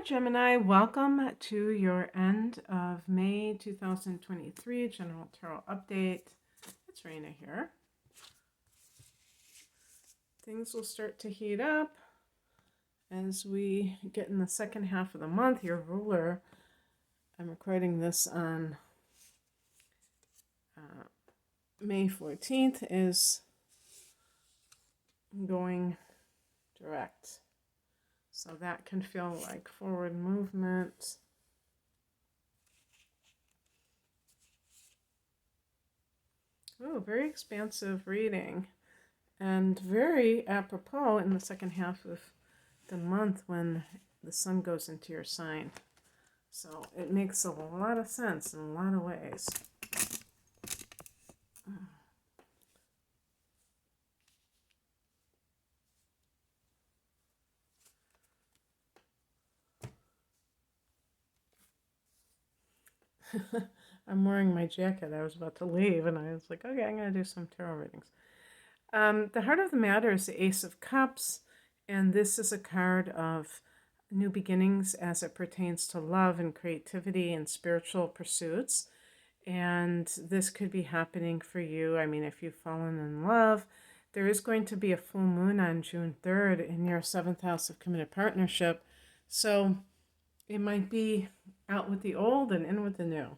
Gemini, welcome to your end of May 2023 General Tarot Update. It's Raina here. Things will start to heat up as we get in the second half of the month. Your ruler, I'm recording this on May 14th, is going direct. So that can feel like forward movement. Oh, very expansive reading. And very apropos in the second half of the month when the sun goes into your sign. So it makes a lot of sense in a lot of ways. I'm wearing my jacket. I was about to leave and I was like, okay, I'm going to do some tarot readings. The heart of the matter is the Ace of Cups, and this is a card of new beginnings as it pertains to love and creativity and spiritual pursuits. And this could be happening for you. I mean, if you've fallen in love, there is going to be a full moon on June 3rd in your 7th house of committed partnership. So it might be out with the old and in with the new.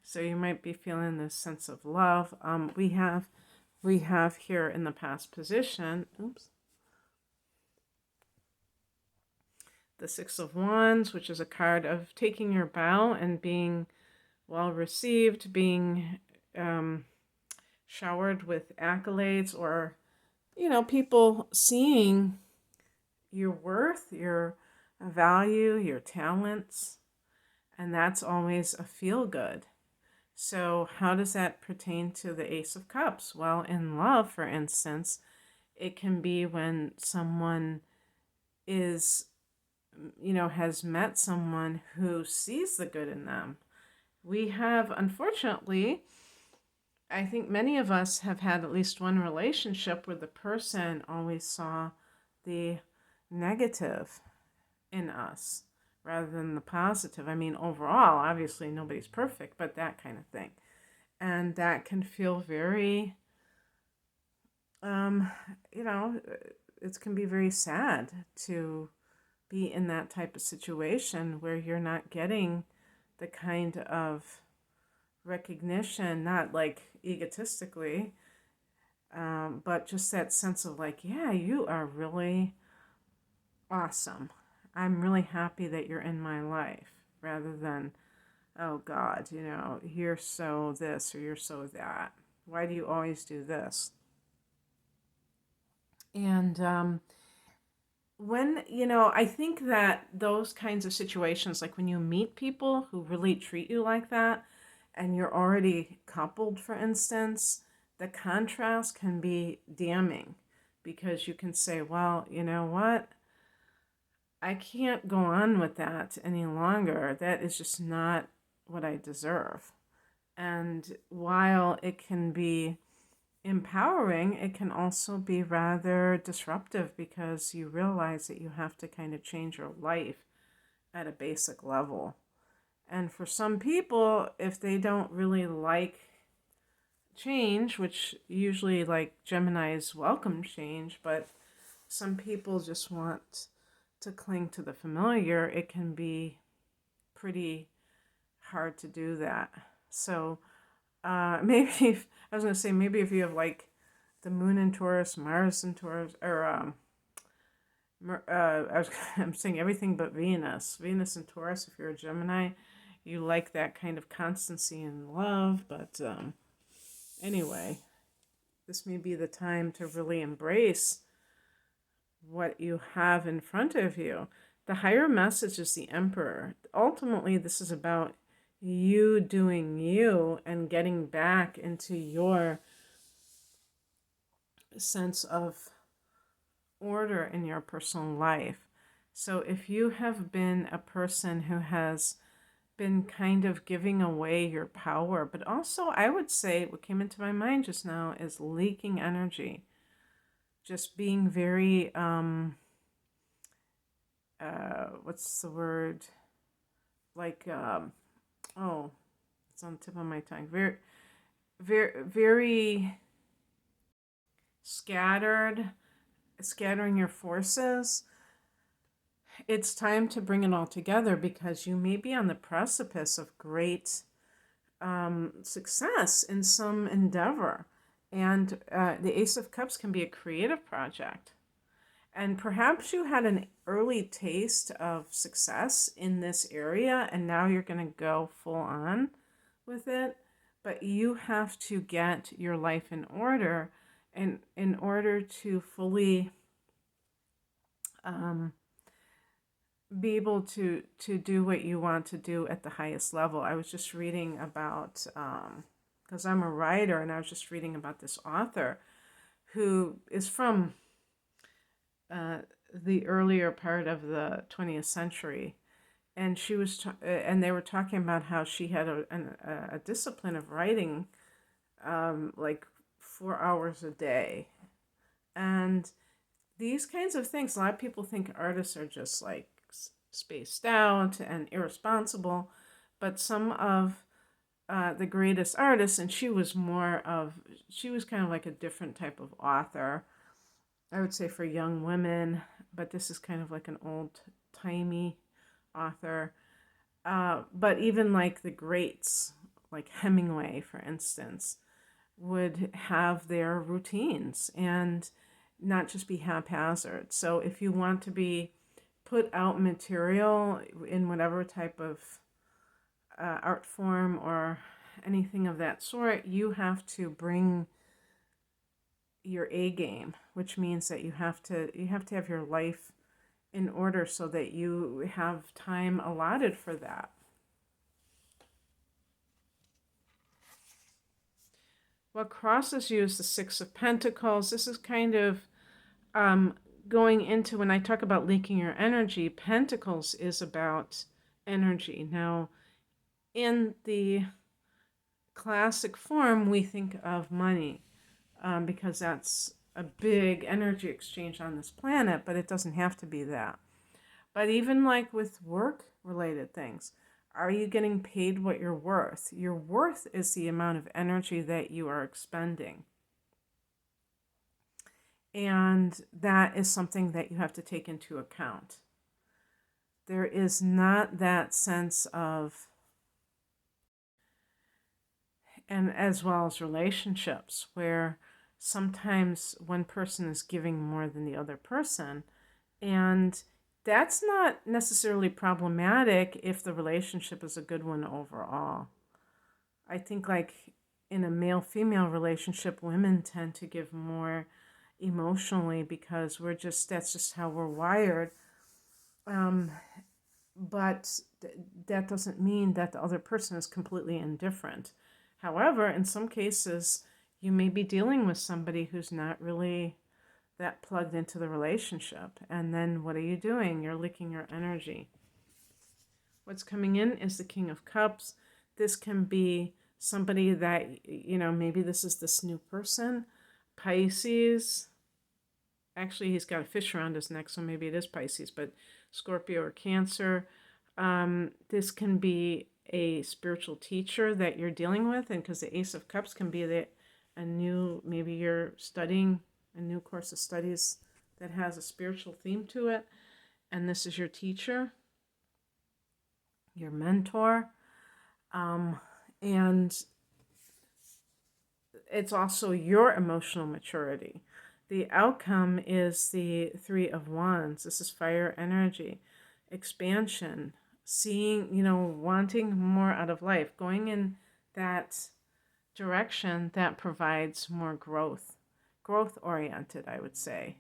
So you might be feeling this sense of love. We have here in the past position, the Six of Wands, which is a card of taking your bow and being well received, being showered with accolades, or, people seeing your worth, your value, your talents, and that's always a feel good. So how does that pertain to the Ace of Cups? Well, in love, for instance, it can be when someone is, has met someone who sees the good in them. We have, unfortunately, I think many of us have had at least one relationship where the person always saw the negative in us rather than the positive. I mean, overall, obviously nobody's perfect, but that kind of thing. And that can feel very, it can be very sad to be in that type of situation where you're not getting the kind of recognition, not like egotistically, but just that sense of like, yeah, you are really awesome. I'm really happy that you're in my life, rather than, oh God, you're so this or you're so that. Why do you always do this? And when, I think that those kinds of situations, like when you meet people who really treat you like that, and you're already coupled, for instance, the contrast can be damning, because you can say, well, you know what? I can't go on with that any longer. That is just not what I deserve. And while it can be empowering, it can also be rather disruptive, because you realize that you have to kind of change your life at a basic level. And for some people, if they don't really like change, which usually, like, Geminis welcome change, but some people just want to cling to the familiar, it can be pretty hard to do that. So maybe I was going to say, maybe if you have like the moon in Taurus, Mars in Taurus, or I'm saying everything but Venus in Taurus. If you're a Gemini, you like that kind of constancy in love. But anyway, this may be the time to really embrace what you have in front of you. The higher message is the Emperor. Ultimately, this is about you doing you and getting back into your sense of order in your personal life. So if you have been a person who has been kind of giving away your power, but also I would say what came into my mind just now is leaking energy. Just being very what's the word? Like, oh, it's on the tip of my tongue. Very, very, very scattering your forces. It's time to bring it all together because you may be on the precipice of great success in some endeavor. And the Ace of Cups can be a creative project. And perhaps you had an early taste of success in this area, and now you're going to go full on with it. But you have to get your life in order, and in order to fully be able to do what you want to do at the highest level. I was just reading about, because I'm a writer, and I was just reading about this author who is from the earlier part of the 20th century, and she was and they were talking about how she had a discipline of writing like 4 hours a day. And these kinds of things, a lot of people think artists are just like spaced out and irresponsible, but some of the greatest artists, and she was kind of like a different type of author, I would say, for young women, but this is kind of like an old-timey author. But even like the greats, like Hemingway, for instance, would have their routines and not just be haphazard. So if you want to put out material in whatever type of art form or anything of that sort, you have to bring your A game, which means that you have to have your life in order so that you have time allotted for that. What crosses you is the Six of Pentacles. This is kind of going into, when I talk about leaking your energy, Pentacles is about energy. Now, in the classic form, we think of money because that's a big energy exchange on this planet, but it doesn't have to be that. But even like with work-related things, are you getting paid what you're worth? Your worth is the amount of energy that you are expending. And that is something that you have to take into account. There is not that sense of, and as well as relationships, where sometimes one person is giving more than the other person. And that's not necessarily problematic if the relationship is a good one overall. I think like in a male-female relationship, women tend to give more emotionally because that's just how we're wired. But that doesn't mean that the other person is completely indifferent. However, in some cases, you may be dealing with somebody who's not really that plugged into the relationship. And then what are you doing? You're leaking your energy. What's coming in is the King of Cups. This can be somebody that, maybe this is this new person. Pisces. Actually, he's got a fish around his neck, so maybe it is Pisces, but Scorpio or Cancer. This can be a spiritual teacher that you're dealing with, and because the Ace of Cups can be maybe you're studying a new course of studies that has a spiritual theme to it, and this is your teacher, your mentor, and it's also your emotional maturity. The outcome is the Three of Wands. This is fire energy, expansion, seeing, wanting more out of life, going in that direction that provides more growth-oriented, I would say.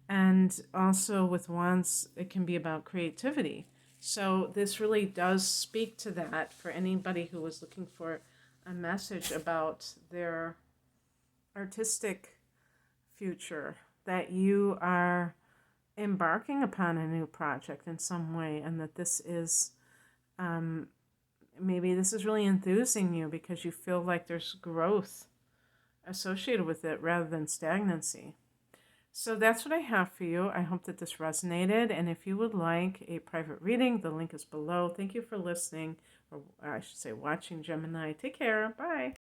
And also with Wands, it can be about creativity. So this really does speak to that for anybody who was looking for a message about their artistic future, that you are embarking upon a new project in some way, and that this is maybe this is really enthusing you because you feel like there's growth associated with it rather than stagnancy. So that's what I have for you. I hope that this resonated. And if you would like a private reading, the link is below. Thank you for listening, or I should say watching, Gemini. Take care. Bye.